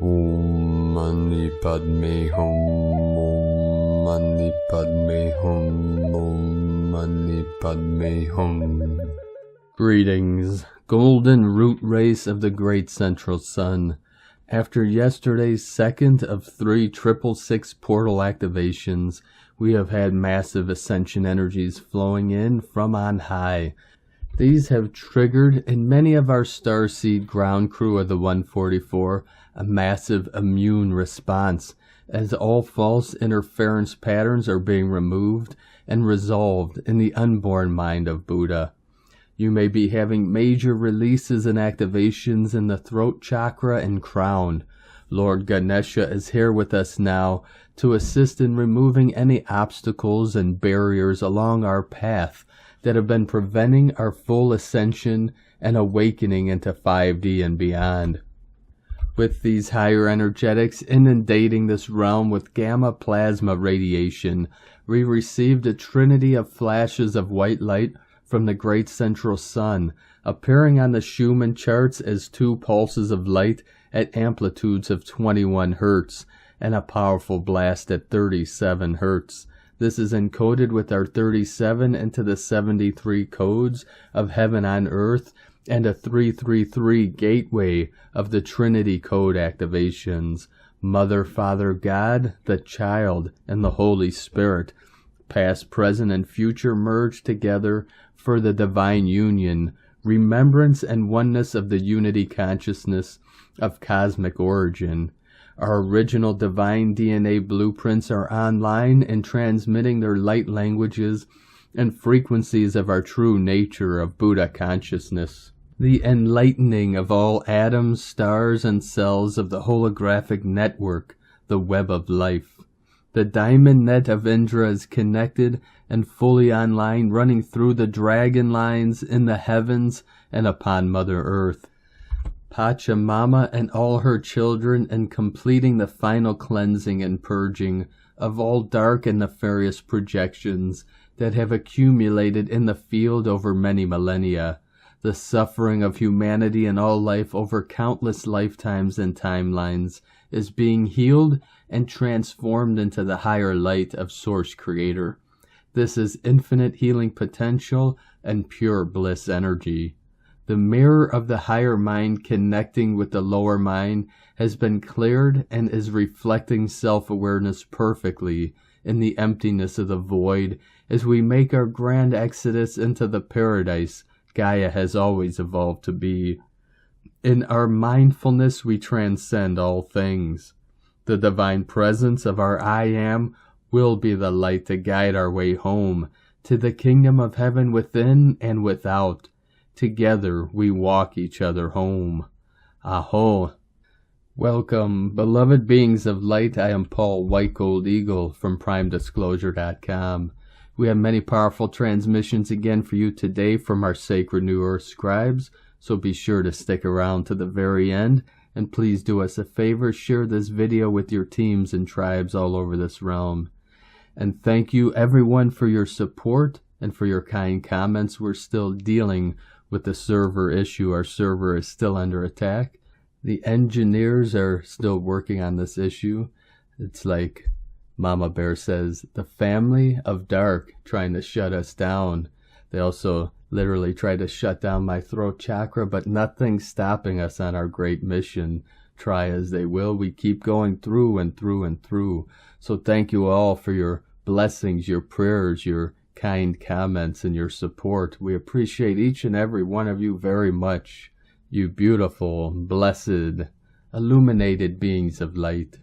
Om Mani Padme Hum, Om Mani Padme Hum, Om Mani Padme Hum. Greetings, golden root race of the great central sun. After yesterday's second of 3 666 portal activations, we have had massive ascension energies flowing in from on high. These have triggered in many of our starseed ground crew of the 144 a massive immune response, as all false interference patterns are being removed and resolved in the unborn mind of Buddha. You may be having major releases and activations in the throat chakra and crown. Lord Ganesha is here with us now to assist in removing any obstacles and barriers along our path that have been preventing our full ascension and awakening into 5D and beyond. With these higher energetics inundating this realm with gamma plasma radiation, we received a trinity of flashes of white light from the great central sun, appearing on the Schumann charts as 2 pulses of light at amplitudes of 21 Hz and a powerful blast at 37 Hz. This is encoded with our 37 into the 73 codes of heaven on earth and a 333 gateway of the Trinity code activations. Mother, Father, God, the Child, and the Holy Spirit, past, present, and future merge together for the divine union, remembrance and oneness of the unity consciousness of cosmic origin. Our original divine DNA blueprints are online and transmitting their light languages and frequencies of our true nature of Buddha consciousness. The enlightening of all atoms, stars, and cells of the holographic network, the web of life. The diamond net of Indra is connected and fully online, running through the dragon lines in the heavens and upon Mother Earth. Pachamama and all her children, and completing the final cleansing and purging of all dark and nefarious projections that have accumulated in the field over many millennia. The suffering of humanity and all life over countless lifetimes and timelines is being healed and transformed into the higher light of Source Creator. This is infinite healing potential and pure bliss energy. The mirror of the higher mind connecting with the lower mind has been cleared and is reflecting self-awareness perfectly in the emptiness of the void as we make our grand exodus into the paradise Gaia has always evolved to be. In our mindfulness we transcend all things. The divine presence of our I Am will be the light to guide our way home to the kingdom of heaven within and without. Together we walk each other home. Aho. Welcome, beloved beings of light. I am Paul White Gold Eagle from PrimeDisclosure.com. We have many powerful transmissions again for you today from our Sacred New Earth scribes, so be sure to stick around to the very end, and please do us a favor, share this video with your teams and tribes all over this realm. And thank you everyone for your support and for your kind comments. We're still dealing with the server issue. Our server is still under attack. The engineers are still working on this issue. It's like Mama Bear says, the family of dark trying to shut us down. They also literally try to shut down my throat chakra, but nothing's stopping us on our great mission. Try as they will, we keep going through and through and through. So thank you all for your blessings, your prayers, your kind comments, and your support. We appreciate each and every one of you very much. You beautiful, blessed, illuminated beings of light.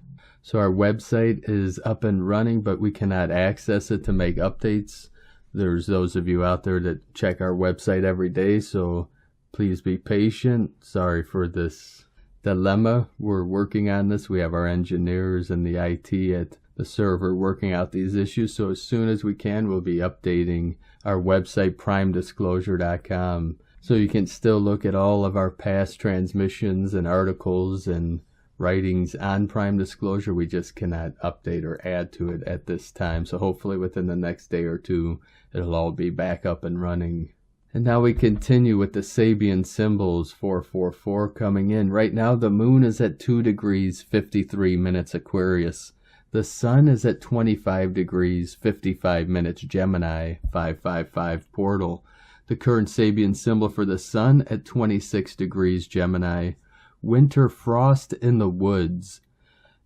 So our website is up and running, but we cannot access it to make updates. There's those of you out there that check our website every day, so please be patient. Sorry for this dilemma. We're working on this. We have our engineers and the IT at the server working out these issues, so as soon as we can, we'll be updating our website, PrimeDisclosure.com, so you can still look at all of our past transmissions and articles and writings on Prime Disclosure. We just cannot update or add to it at this time, so hopefully within the next day or two it'll all be back up and running. And now we continue with the Sabian symbols, 444 coming in. Right now the moon is at 2 degrees 53 minutes Aquarius. The sun is at 25 degrees 55 minutes Gemini, 555 portal. The current Sabian symbol for the sun at 26 degrees Gemini. Winter frost in the woods.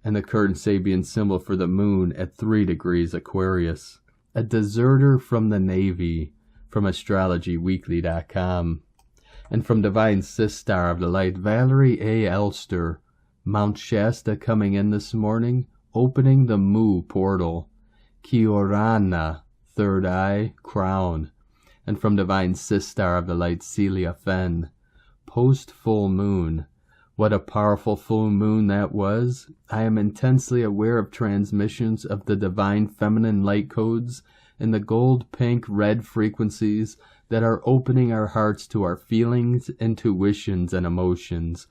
And the current Sabian symbol for the moon at 3 degrees Aquarius. A deserter from the Navy. From astrologyweekly.com. And from Divine Sistar of the Light, Valerie A. Elster, Mount Shasta coming in this morning, opening the Mu portal. Kiorana, third eye, crown. And from Divine Sistar of the Light, Celia Fenn, post full moon. What a powerful full moon that was. I am intensely aware of transmissions of the divine feminine light codes and the gold, pink, red frequencies that are opening our hearts to our feelings, intuitions, and emotions.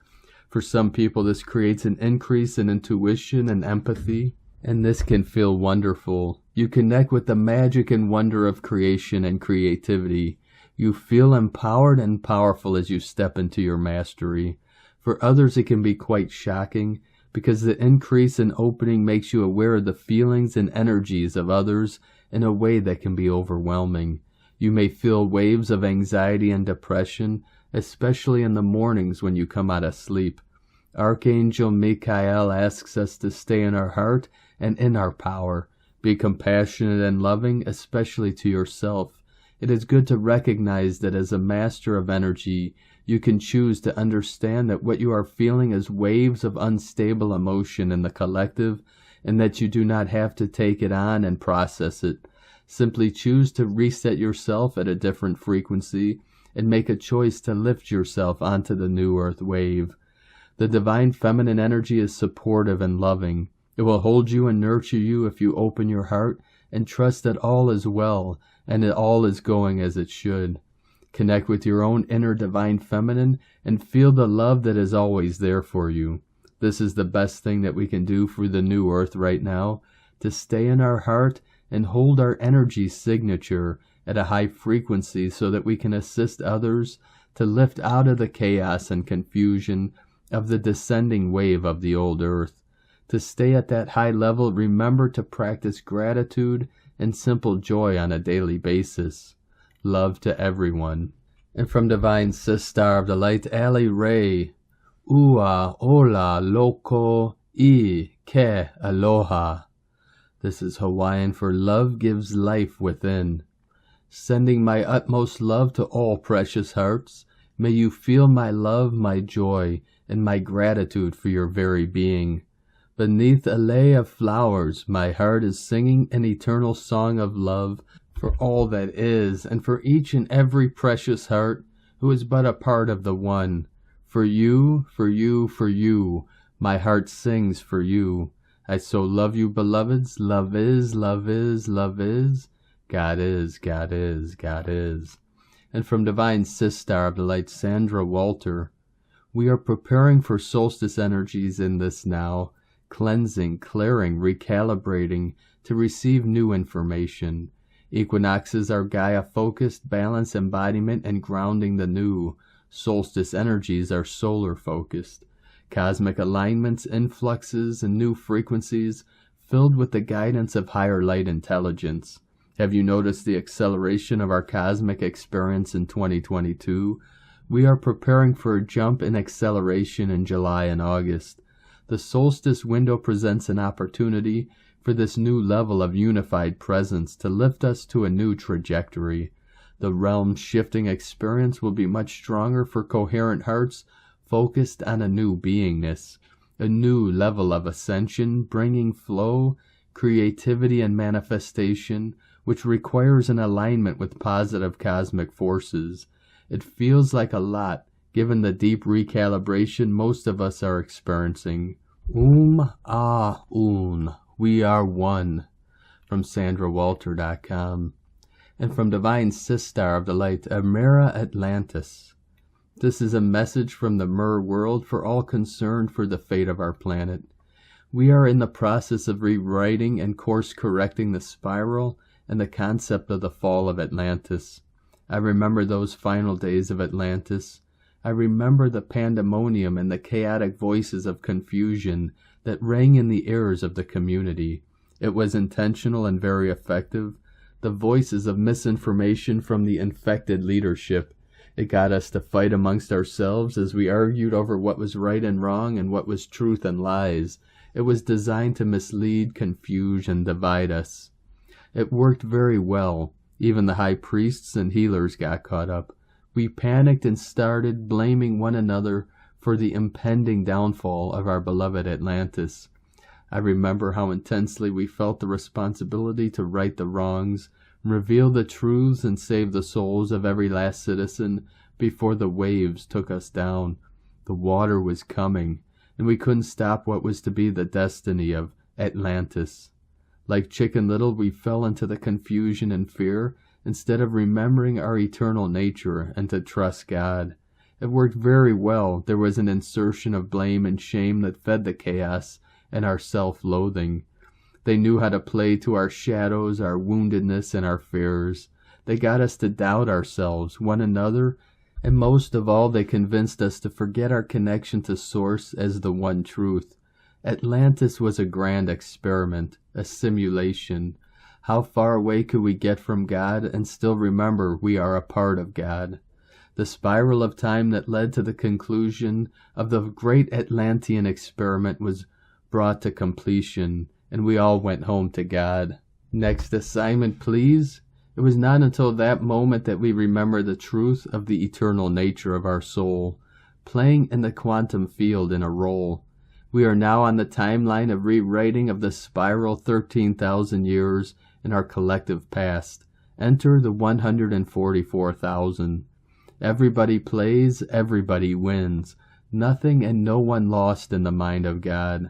For some people, this creates an increase in intuition and empathy, and this can feel wonderful. You connect with the magic and wonder of creation and creativity. You feel empowered and powerful as you step into your mastery. For others, it can be quite shocking, because the increase in opening makes you aware of the feelings and energies of others in a way that can be overwhelming. You may feel waves of anxiety and depression, especially in the mornings when you come out of sleep. Archangel Michael asks us to stay in our heart and in our power. Be compassionate and loving, especially to yourself. It is good to recognize that as a master of energy, you can choose to understand that what you are feeling is waves of unstable emotion in the collective, and that you do not have to take it on and process it. Simply choose to reset yourself at a different frequency and make a choice to lift yourself onto the new earth wave. The divine feminine energy is supportive and loving. It will hold you and nurture you if you open your heart and trust that all is well and that all is going as it should. Connect with your own inner divine feminine and feel the love that is always there for you. This is the best thing that we can do for the new earth right now, to stay in our heart and hold our energy signature at a high frequency so that we can assist others to lift out of the chaos and confusion of the descending wave of the old earth. To stay at that high level, remember to practice gratitude and simple joy on a daily basis. Love to everyone. And from Divine Sistar of the Light, Ali Ray, Ua, Ola, Loko, I, Ke, Aloha. This is Hawaiian for love gives life within. Sending my utmost love to all precious hearts. May you feel my love, my joy, and my gratitude for your very being. Beneath a lei of flowers, my heart is singing an eternal song of love for all that is, and for each and every precious heart who is but a part of the one. For you, for you, for you, my heart sings for you. I so love you, beloveds. Love is, love is, love is. God is, God is, God is. And from Divine Sistar of the Light, Sandra Walter, we are preparing for solstice energies in this now, cleansing, clearing, recalibrating to receive new information. Equinoxes are Gaia-focused, balance, embodiment, and grounding the new. Solstice energies are solar-focused. Cosmic alignments, influxes, and new frequencies filled with the guidance of higher light intelligence. Have you noticed the acceleration of our cosmic experience in 2022? We are preparing for a jump in acceleration in July and August. The solstice window presents an opportunity for this new level of unified presence to lift us to a new trajectory. The realm-shifting experience will be much stronger for coherent hearts focused on a new beingness, a new level of ascension, bringing flow, creativity, and manifestation, which requires an alignment with positive cosmic forces. It feels like a lot, given the deep recalibration most of us are experiencing. Un. We are one. From SandraWalter.com. And from Divine Sistar of the Light, Amira Atlantis. This is a message from the Mer world for all concerned for the fate of our planet. We are in the process of rewriting and course-correcting the spiral and the concept of the fall of Atlantis. I remember those final days of Atlantis. I remember the pandemonium and the chaotic voices of confusion that rang in the ears of the community. It was intentional and very effective. The voices of misinformation from the infected leadership. It got us to fight amongst ourselves as we argued over what was right and wrong and what was truth and lies. It was designed to mislead, confuse, and divide us. It worked very well. Even the high priests and healers got caught up. We panicked and started blaming one another for the impending downfall of our beloved Atlantis. I remember how intensely we felt the responsibility to right the wrongs, reveal the truths, and save the souls of every last citizen before the waves took us down. The water was coming, and we couldn't stop what was to be the destiny of Atlantis. Like Chicken Little, we fell into the confusion and fear instead of remembering our eternal nature and to trust God. It worked very well. There was an insertion of blame and shame that fed the chaos and our self-loathing. They knew how to play to our shadows, our woundedness, and our fears. They got us to doubt ourselves, one another, and most of all, they convinced us to forget our connection to Source as the one truth. Atlantis was a grand experiment, a simulation. How far away could we get from God and still remember we are a part of God? The spiral of time that led to the conclusion of the great Atlantean experiment was brought to completion, and we all went home to God. Next assignment, please. It was not until that moment that we remember the truth of the eternal nature of our soul, playing in the quantum field in a role. We are now on the timeline of rewriting of the spiral 13,000 years in our collective past. Enter the 144,000. Everybody plays, everybody wins. Nothing and no one lost in the mind of God.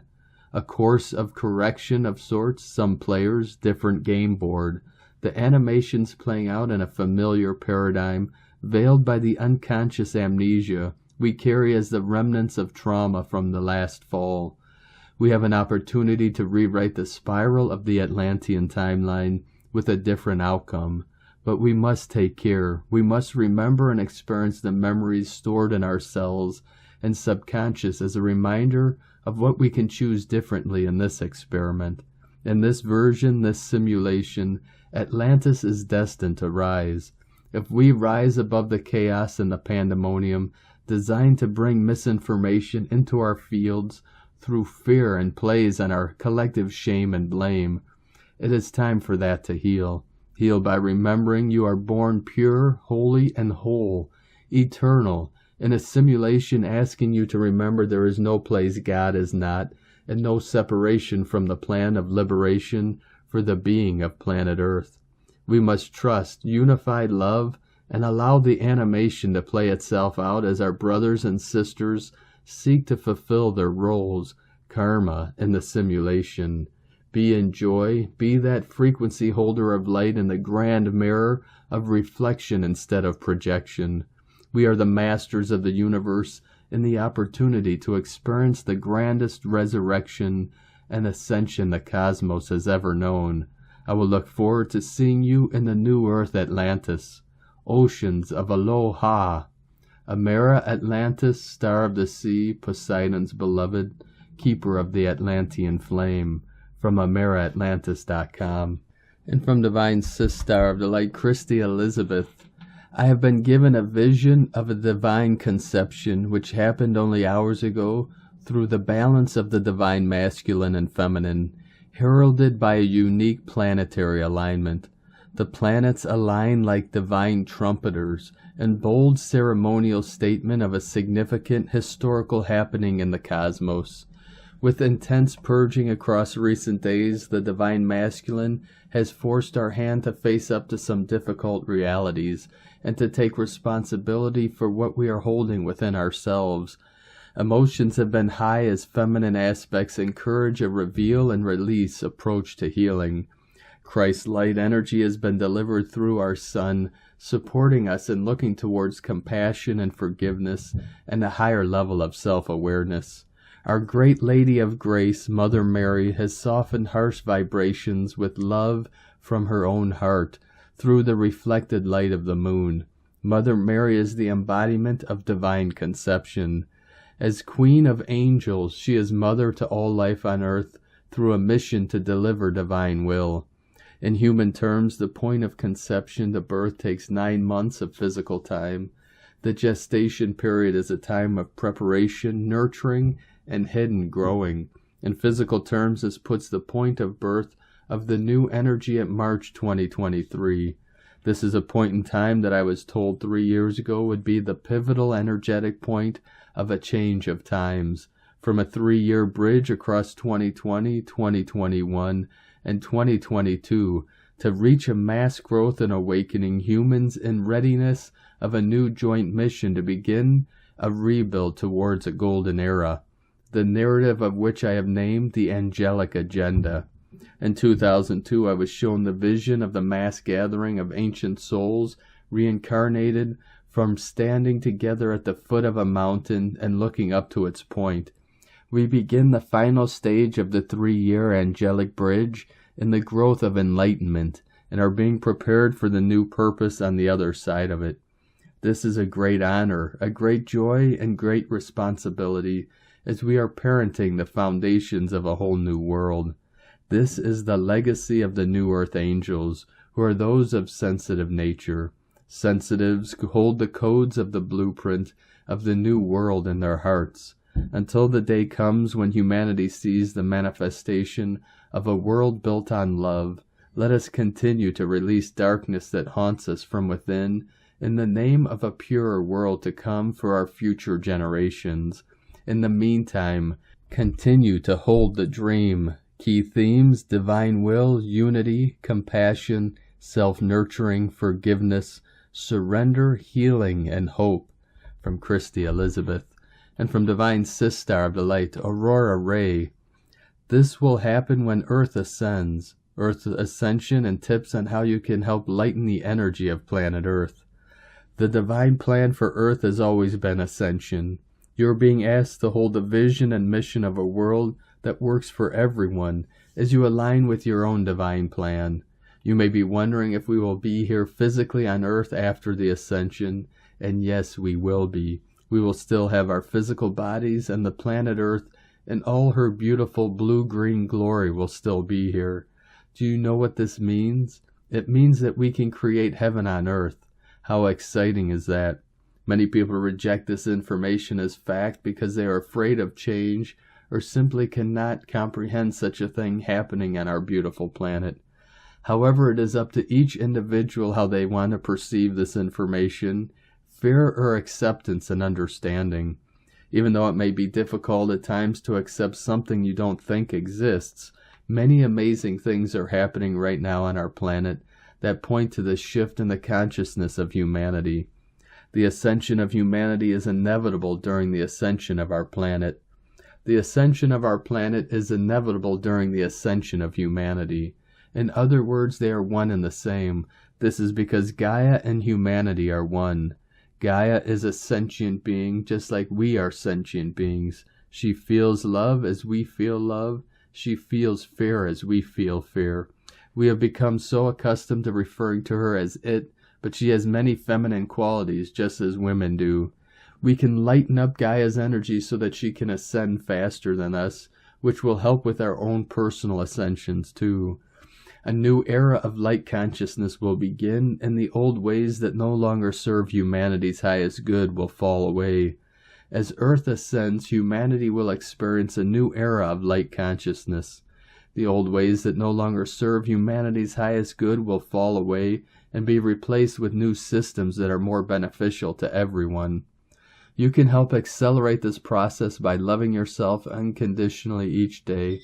A course of correction of sorts, some players, different game board. The animations playing out in a familiar paradigm, veiled by the unconscious amnesia we carry as the remnants of trauma from the last fall. We have an opportunity to rewrite the spiral of the Atlantean timeline with a different outcome. But we must take care. We must remember and experience the memories stored in our cells and subconscious as a reminder of what we can choose differently in this experiment. In this version, this simulation, Atlantis is destined to rise. If we rise above the chaos and the pandemonium, designed to bring misinformation into our fields through fear and plays on our collective shame and blame, it is time for that to heal. Heal by remembering you are born pure, holy, and whole, eternal, in a simulation asking you to remember there is no place God is not, and no separation from the plan of liberation for the being of planet Earth. We must trust unified love and allow the animation to play itself out as our brothers and sisters seek to fulfill their roles, karma, in the simulation. Be in joy, be that frequency holder of light in the grand mirror of reflection instead of projection. We are the masters of the universe in the opportunity to experience the grandest resurrection and ascension the cosmos has ever known. I will look forward to seeing you in the new Earth Atlantis. Oceans of aloha. Amera Atlantis, star of the sea, Poseidon's beloved, keeper of the Atlantean flame. From AmeraAtlantis.com. And from Divine Sistar of the Light, Christy Elizabeth. I have been given a vision of a divine conception which happened only hours ago through the balance of the divine masculine and feminine, heralded by a unique planetary alignment. The planets align like divine trumpeters in bold ceremonial statement of a significant historical happening in the cosmos. With intense purging across recent days, the divine masculine has forced our hand to face up to some difficult realities and to take responsibility for what we are holding within ourselves. Emotions have been high as feminine aspects encourage a reveal and release approach to healing. Christ's light energy has been delivered through our Son, supporting us in looking towards compassion and forgiveness and a higher level of self-awareness. Our great Lady of Grace, Mother Mary, has softened harsh vibrations with love from her own heart through the reflected light of the moon. Mother Mary is the embodiment of divine conception. As Queen of Angels, she is mother to all life on earth through a mission to deliver divine will. In human terms, the point of conception to birth takes 9 months of physical time. The gestation period is a time of preparation, nurturing, and hidden growing. In physical terms, this puts the point of birth of the new energy at March 2023. This is a point in time that I was told 3 years ago would be the pivotal energetic point of a change of times, from a 3-year bridge across 2020, 2021, and 2022 to reach a mass growth and awakening humans in readiness of a new joint mission to begin a rebuild towards a golden era, the narrative of which I have named the Angelic Agenda. In 2002, I was shown the vision of the mass gathering of ancient souls reincarnated from standing together at the foot of a mountain and looking up to its point. We begin the final stage of the 3-year angelic bridge in the growth of enlightenment and are being prepared for the new purpose on the other side of it. This is a great honor, a great joy, and great responsibility as we are parenting the foundations of a whole new world. This is the legacy of the New Earth Angels, who are those of sensitive nature. Sensitives hold the codes of the blueprint of the new world in their hearts, until the day comes when humanity sees the manifestation of a world built on love. Let us continue to release darkness that haunts us from within, in the name of a purer world to come for our future generations. In the meantime, continue to hold the dream. Key themes: divine will, unity, compassion, self-nurturing, forgiveness, surrender, healing, and hope. From Christy Elizabeth. And from Divine Sistar of the Light, Aurora Ray. This will happen when Earth ascends. Earth Ascension and tips on how you can help lighten the energy of planet Earth. The divine plan for Earth has always been ascension. You are being asked to hold the vision and mission of a world that works for everyone as you align with your own divine plan. You may be wondering if we will be here physically on Earth after the ascension, and yes, we will be. We will still have our physical bodies, and the planet Earth in all her beautiful blue-green glory will still be here. Do you know what this means? It means that we can create heaven on Earth. How exciting is that? Many people reject this information as fact because they are afraid of change or simply cannot comprehend such a thing happening on our beautiful planet. However, it is up to each individual how they want to perceive this information, fear or acceptance and understanding. Even though it may be difficult at times to accept something you don't think exists, many amazing things are happening right now on our planet that point to the shift in the consciousness of humanity. The ascension of humanity is inevitable during the ascension of our planet. The ascension of our planet is inevitable during the ascension of humanity. In other words, they are one and the same. This is because Gaia and humanity are one. Gaia is a sentient being, just like we are sentient beings. She feels love as we feel love. She feels fear as we feel fear. We have become so accustomed to referring to her as it, but she has many feminine qualities, just as women do. We can lighten up Gaia's energy so that she can ascend faster than us, which will help with our own personal ascensions too. A new era of light consciousness will begin, and the old ways that no longer serve humanity's highest good will fall away. As Earth ascends, humanity will experience a new era of light consciousness. The old ways that no longer serve humanity's highest good will fall away and be replaced with new systems that are more beneficial to everyone. You can help accelerate this process by loving yourself unconditionally each day,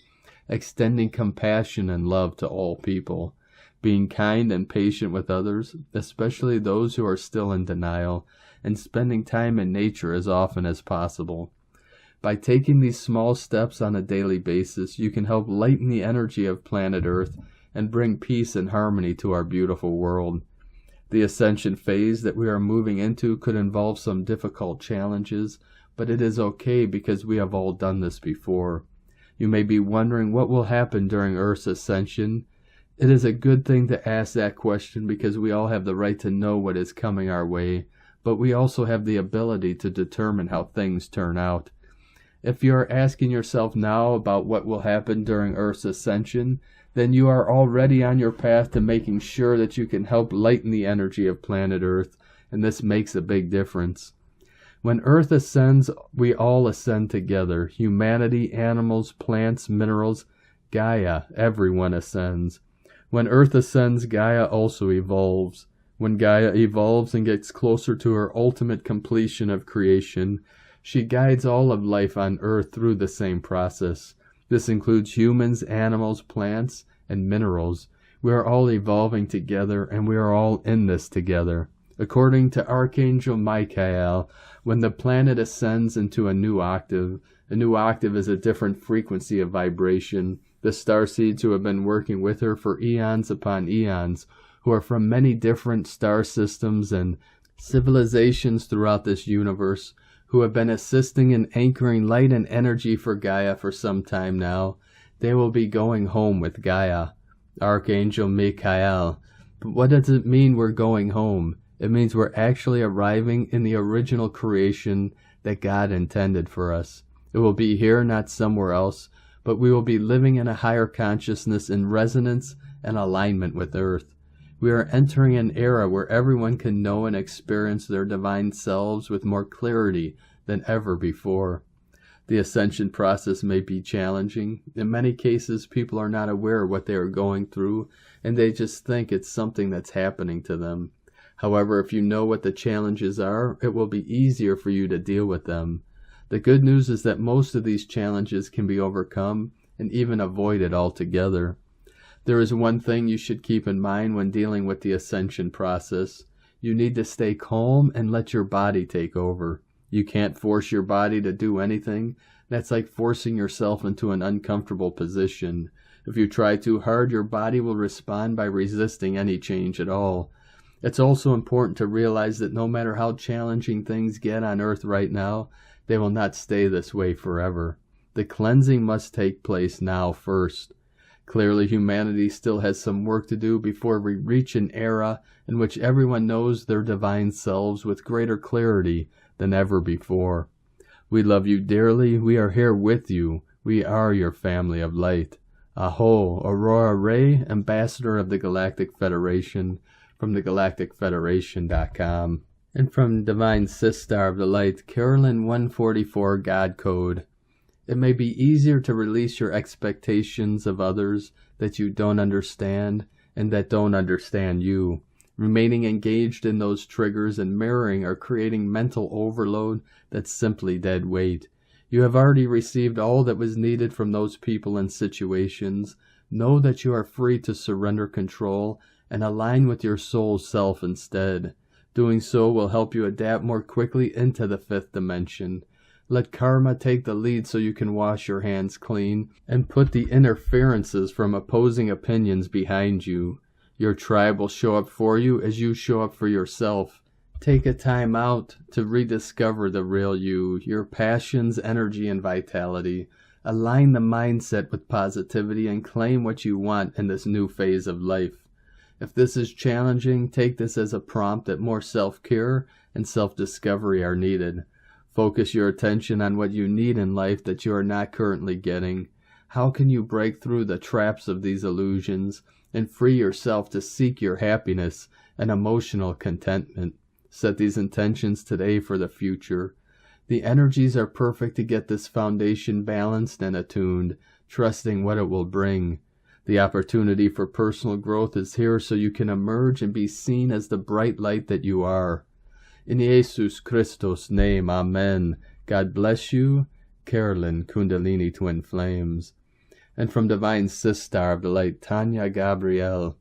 extending compassion and love to all people, being kind and patient with others, especially those who are still in denial, and spending time in nature as often as possible. By taking these small steps on a daily basis, you can help lighten the energy of planet Earth and bring peace and harmony to our beautiful world. The ascension phase that we are moving into could involve some difficult challenges, but it is okay because we have all done this before. You may be wondering what will happen during Earth's ascension. It is a good thing to ask that question because we all have the right to know what is coming our way, but we also have the ability to determine how things turn out. If you are asking yourself now about what will happen during Earth's ascension, then you are already on your path to making sure that you can help lighten the energy of planet Earth, and this makes a big difference. When Earth ascends, we all ascend together. Humanity, animals, plants, minerals, Gaia, everyone ascends. When Earth ascends, Gaia also evolves. When Gaia evolves and gets closer to her ultimate completion of creation, she guides all of life on Earth through the same process. This includes humans, animals, plants, and minerals. We are all evolving together, and we are all in this together. According to Archangel Michael, when the planet ascends into a new octave is a different frequency of vibration. The starseeds who have been working with her for eons upon eons, who are from many different star systems and civilizations throughout this universe, who have been assisting in anchoring light and energy for Gaia for some time now, they will be going home with Gaia. Archangel Michael. But what does it mean we're going home? It means we're actually arriving in the original creation that God intended for us. It will be here, not somewhere else, but we will be living in a higher consciousness in resonance and alignment with Earth. We are entering an era where everyone can know and experience their divine selves with more clarity than ever before. The ascension process may be challenging. In many cases, people are not aware of what they are going through, and they just think it's something that's happening to them. However, if you know what the challenges are, it will be easier for you to deal with them. The good news is that most of these challenges can be overcome and even avoided altogether. There is one thing you should keep in mind when dealing with the ascension process. You need to stay calm and let your body take over. You can't force your body to do anything. That's like forcing yourself into an uncomfortable position. If you try too hard, your body will respond by resisting any change at all. It's also important to realize that no matter how challenging things get on Earth right now, they will not stay this way forever. The cleansing must take place now first. Clearly, humanity still has some work to do before we reach an era in which everyone knows their divine selves with greater clarity than ever before. We love you dearly. We are here with you. We are your family of light. Aho, Aurora Ray, Ambassador of the Galactic Federation, from thegalacticfederation.com. And from Divine Sistar of the Light, Carolyn 144 God Code. It may be easier to release your expectations of others that you don't understand and that don't understand you. Remaining engaged in those triggers and mirroring are creating mental overload that's simply dead weight. You have already received all that was needed from those people and situations. Know that you are free to surrender control and align with your soul self instead. Doing so will help you adapt more quickly into the fifth dimension. Let karma take the lead so you can wash your hands clean and put the interferences from opposing opinions behind you. Your tribe will show up for you as you show up for yourself. Take a time out to rediscover the real you, your passions, energy, and vitality. Align the mindset with positivity and claim what you want in this new phase of life. If this is challenging, take this as a prompt that more self-care and self-discovery are needed. Focus your attention on what you need in life that you are not currently getting. How can you break through the traps of these illusions and free yourself to seek your happiness and emotional contentment? Set these intentions today for the future. The energies are perfect to get this foundation balanced and attuned, trusting what it will bring. The opportunity for personal growth is here so you can emerge and be seen as the bright light that you are. In Jesus Christos' name, Amen. God bless you. Carolyn, Kundalini Twin Flames. And from Divine Sistar of the Light, Tanya Gabrielle.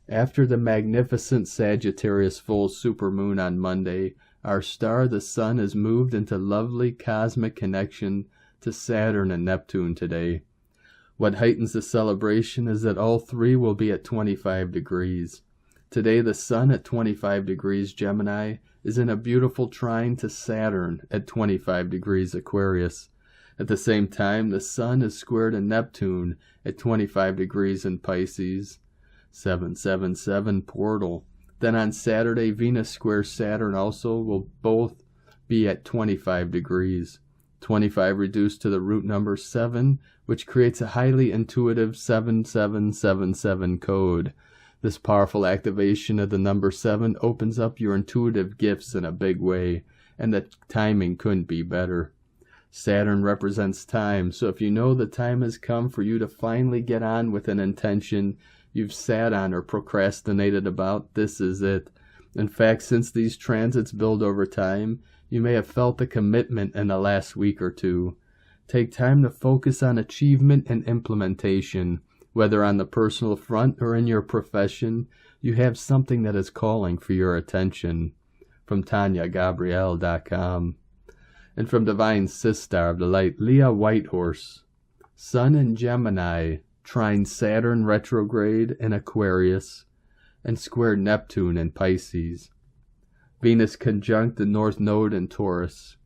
After the magnificent Sagittarius full supermoon on Monday, our star, the Sun, is moved into lovely cosmic connection to Saturn and Neptune today. What heightens the celebration is that all three will be at 25 degrees. Today the Sun at 25 degrees Gemini is in a beautiful trine to Saturn at 25 degrees Aquarius. At the same time, the Sun is square to Neptune at 25 degrees in Pisces. 777 portal. Then on Saturday, Venus squares Saturn also will both be at 25 degrees. 25 reduced to the root number 7, which creates a highly intuitive 7777 code. This powerful activation of the number 7 opens up your intuitive gifts in a big way, and the timing couldn't be better. Saturn represents time, so if you know the time has come for you to finally get on with an intention you've sat on or procrastinated about, this is it. In fact, since these transits build over time, you may have felt the commitment in the last week or two. Take time to focus on achievement and implementation. Whether on the personal front or in your profession, you have something that is calling for your attention. From TanyaGabrielle.com. And from Divine Sistar of the Light, Leah Whitehorse. Sun in Gemini, trine Saturn retrograde in Aquarius, and square Neptune in Pisces. Venus conjunct the North Node in Taurus.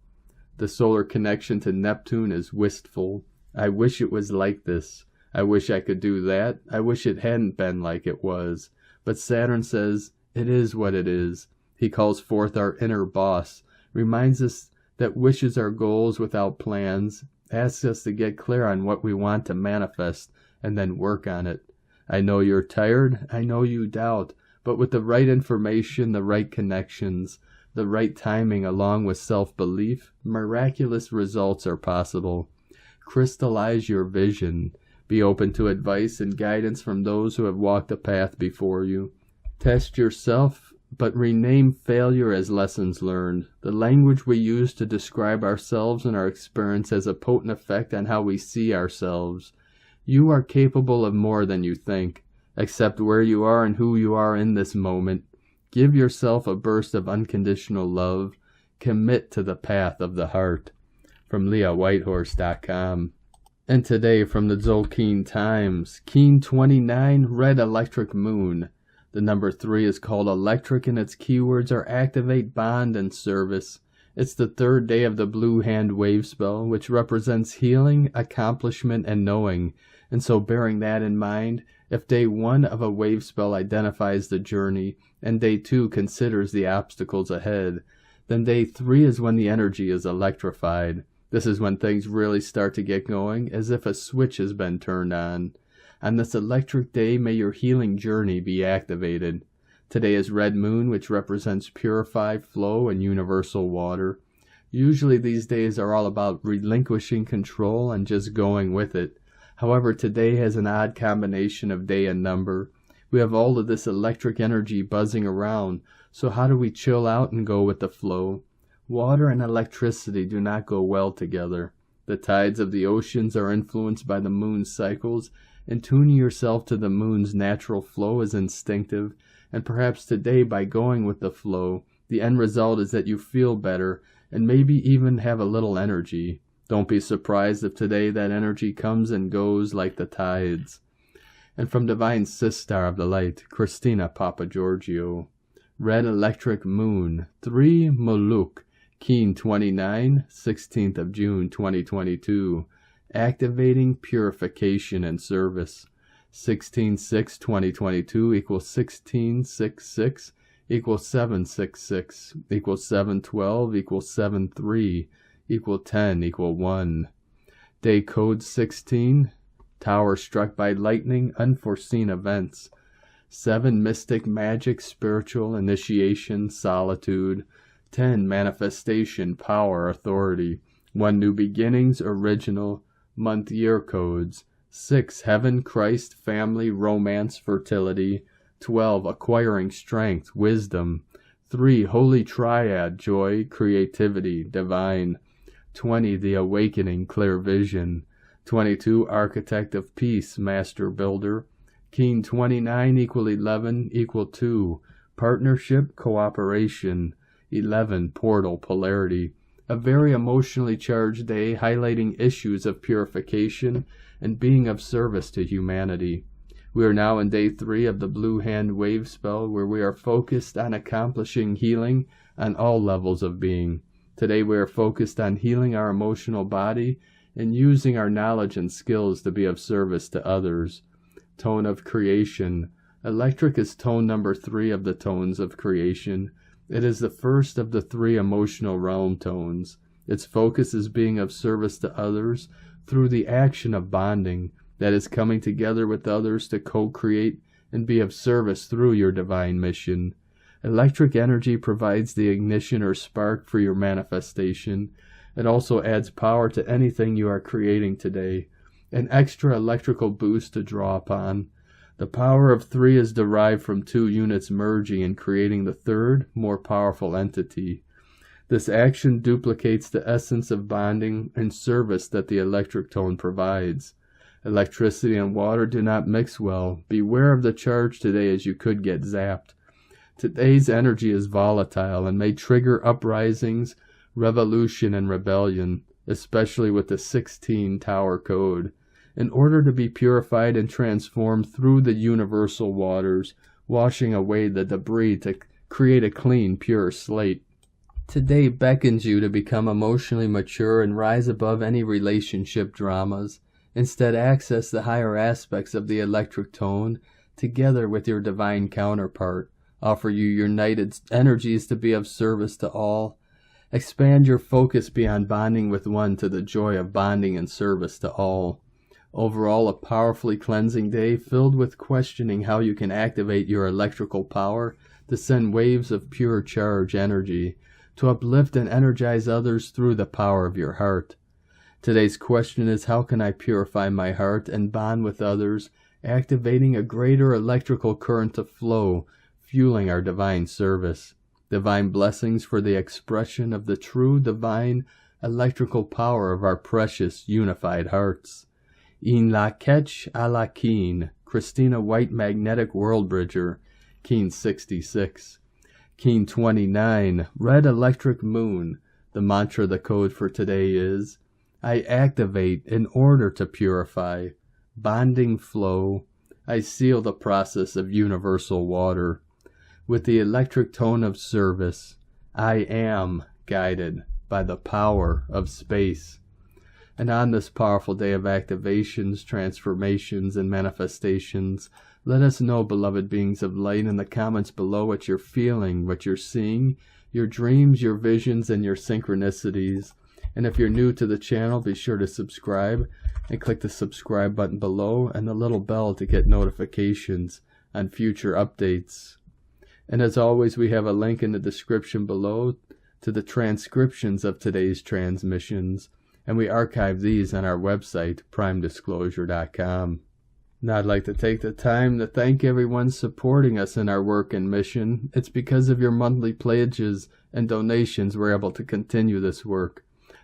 The solar connection to Neptune is wistful. I wish it was like this. I wish I could do that. I wish it hadn't been like it was. But Saturn says, it is what it is. He calls forth our inner boss, reminds us that wishes are goals without plans, asks us to get clear on what we want to manifest, and then work on it. I know you're tired. I know you doubt. But with the right information, the right connections, the right timing along with self-belief, miraculous results are possible. Crystallize your vision. Be open to advice and guidance from those who have walked the path before you. Test yourself, but rename failure as lessons learned. The language we use to describe ourselves and our experience has a potent effect on how we see ourselves. You are capable of more than you think. Accept where you are and who you are in this moment. Give yourself a burst of unconditional love. Commit to the path of the heart. From LeahWhitehorse.com. And today from the Zolkeen Times, Keen 29, Red Electric Moon. The number 3 is called electric and its keywords are activate, bond, and service. It's the third day of the Blue Hand Wave Spell, which represents healing, accomplishment, and knowing. And so bearing that in mind, if day 1 of a wave spell identifies the journey, and day 2 considers the obstacles ahead, then day 3 is when the energy is electrified. This is when things really start to get going, as if a switch has been turned on. On this electric day, may your healing journey be activated. Today is Red Moon, which represents purified flow and universal water. Usually these days are all about relinquishing control and just going with it. However, today has an odd combination of day and number. We have all of this electric energy buzzing around, so how do we chill out and go with the flow? Water and electricity do not go well together. The tides of the oceans are influenced by the moon's cycles, and tuning yourself to the moon's natural flow is instinctive, and perhaps today by going with the flow, the end result is that you feel better and maybe even have a little energy. Don't be surprised if today that energy comes and goes like the tides. And from Divine Sistar of the Light, Christina Papagiorgio. Red Electric Moon, 3 Moluk, Keen 29, 16th of June 2022. Activating purification and service. 16/6/2022 equals 16/6/6 equals 7/6/6 equals 7/12 equals 7/3 equal 10 equal 1. Day code 16. Tower struck by lightning, unforeseen events. 7 mystic magic, spiritual initiation, solitude. 10 manifestation, power, authority. 1 new beginnings, original, month year codes. 6 heaven, Christ, family, romance, fertility. 12 acquiring strength, wisdom. 3 holy triad, joy, creativity, divine. 20 the awakening, clear vision. 22 architect of peace, master builder. Keen 29 equal 11 equal 2 partnership, cooperation. 11 portal, polarity. A very emotionally charged day highlighting issues of purification and being of service to humanity. We are now in day 3 of the Blue Hand Wave Spell, where we are focused on accomplishing healing on all levels of being. Today we are focused on healing our emotional body and using our knowledge and skills to be of service to others. Tone of creation, Electric is tone number 3 of the tones of creation. It is the first of the 3 emotional realm tones. Its focus is being of service to others through the action of bonding, that is coming together with others to co-create and be of service through your divine mission. Electric energy provides the ignition or spark for your manifestation. It also adds power to anything you are creating today, an extra electrical boost to draw upon. The power of 3 is derived from 2 units merging and creating the third, more powerful entity. This action duplicates the essence of bonding and service that the electric tone provides. Electricity and water do not mix well. Beware of the charge today, as you could get zapped. Today's energy is volatile and may trigger uprisings, revolution, and rebellion, especially with the 16 Tower Code. In order to be purified and transformed through the universal waters, washing away the debris to create a clean, pure slate. Today beckons you to become emotionally mature and rise above any relationship dramas. Instead, access the higher aspects of the electric tone together with your divine counterpart. Offer you united energies to be of service to all. Expand your focus beyond bonding with one to the joy of bonding and service to all. Overall, a powerfully cleansing day filled with questioning how you can activate your electrical power to send waves of pure charge energy, to uplift and energize others through the power of your heart. Today's question is, how can I purify my heart and bond with others, activating a greater electrical current to flow, fueling our divine service? Divine blessings for the expression of the true divine electrical power of our precious unified hearts. In la ketch a la keen, Christina White Magnetic World Bridger, Keen 66. Keen 29, Red Electric Moon. The mantra, the code for today is, I activate in order to purify. Bonding flow. I seal the process of universal water. With the electric tone of service, I am guided by the power of space. And on this powerful day of activations, transformations, and manifestations, let us know, beloved beings of light, in the comments below what you're feeling, what you're seeing, your dreams, your visions, and your synchronicities. And if you're new to the channel, be sure to subscribe and click the subscribe button below and the little bell to get notifications on future updates. And as always, we have a link in the description below to the transcriptions of today's transmissions, and we archive these on our website, primedisclosure.com. Now I'd like to take the time to thank everyone supporting us in our work and mission. It's because of your monthly pledges and donations we're able to continue this work.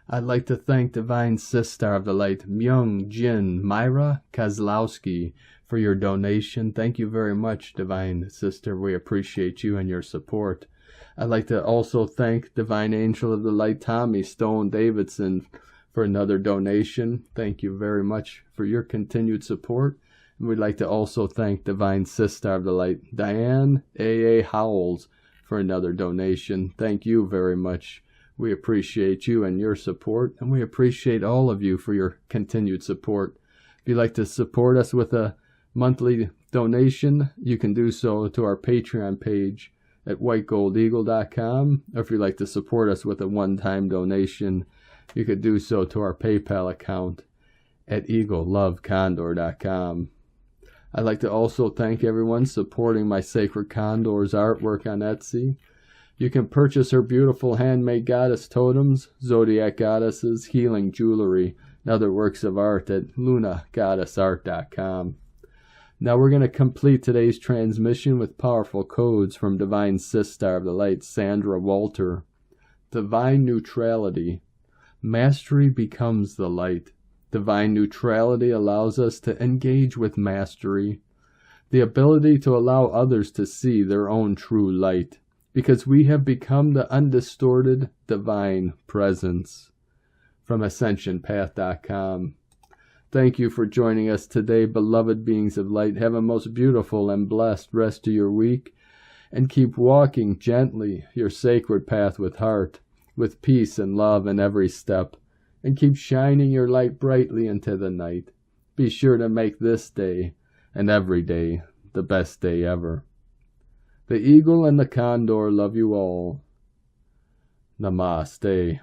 I'd like to thank Divine Sister of the Light, Myung Jin Myra Kozlowski, for your donation. Thank you very much, Divine Sister. We appreciate you and your support. I'd like to also thank Divine Angel of the Light, Tommy Stone Davidson, for another donation. Thank you very much for your continued support. And we'd like to also thank Divine Sister of the Light, Diane A.A. Howells, for another donation. Thank you very much. We appreciate you and your support, and we appreciate all of you for your continued support. If you'd like to support us with a monthly donation, you can do so to our Patreon page at whitegoldeagle.com. Or if you'd like to support us with a one-time donation, you could do so to our PayPal account at eaglelovecondor.com. I'd like to also thank everyone supporting my Sacred Condor's artwork on Etsy. You can purchase her beautiful handmade goddess totems, zodiac goddesses, healing jewelry, and other works of art at lunagoddessart.com. Now we're going to complete today's transmission with powerful codes from Divine Sister of the Light, Sandra Walter. Divine neutrality. Mastery becomes the light. Divine neutrality allows us to engage with mastery, the ability to allow others to see their own true light, because we have become the undistorted divine presence. From AscensionPath.com. Thank you for joining us today, beloved beings of light. Have a most beautiful and blessed rest of your week, and keep walking gently your sacred path with heart, with peace and love in every step, and keep shining your light brightly into the night. Be sure to make this day and every day the best day ever. The eagle and the condor love you all. Namaste.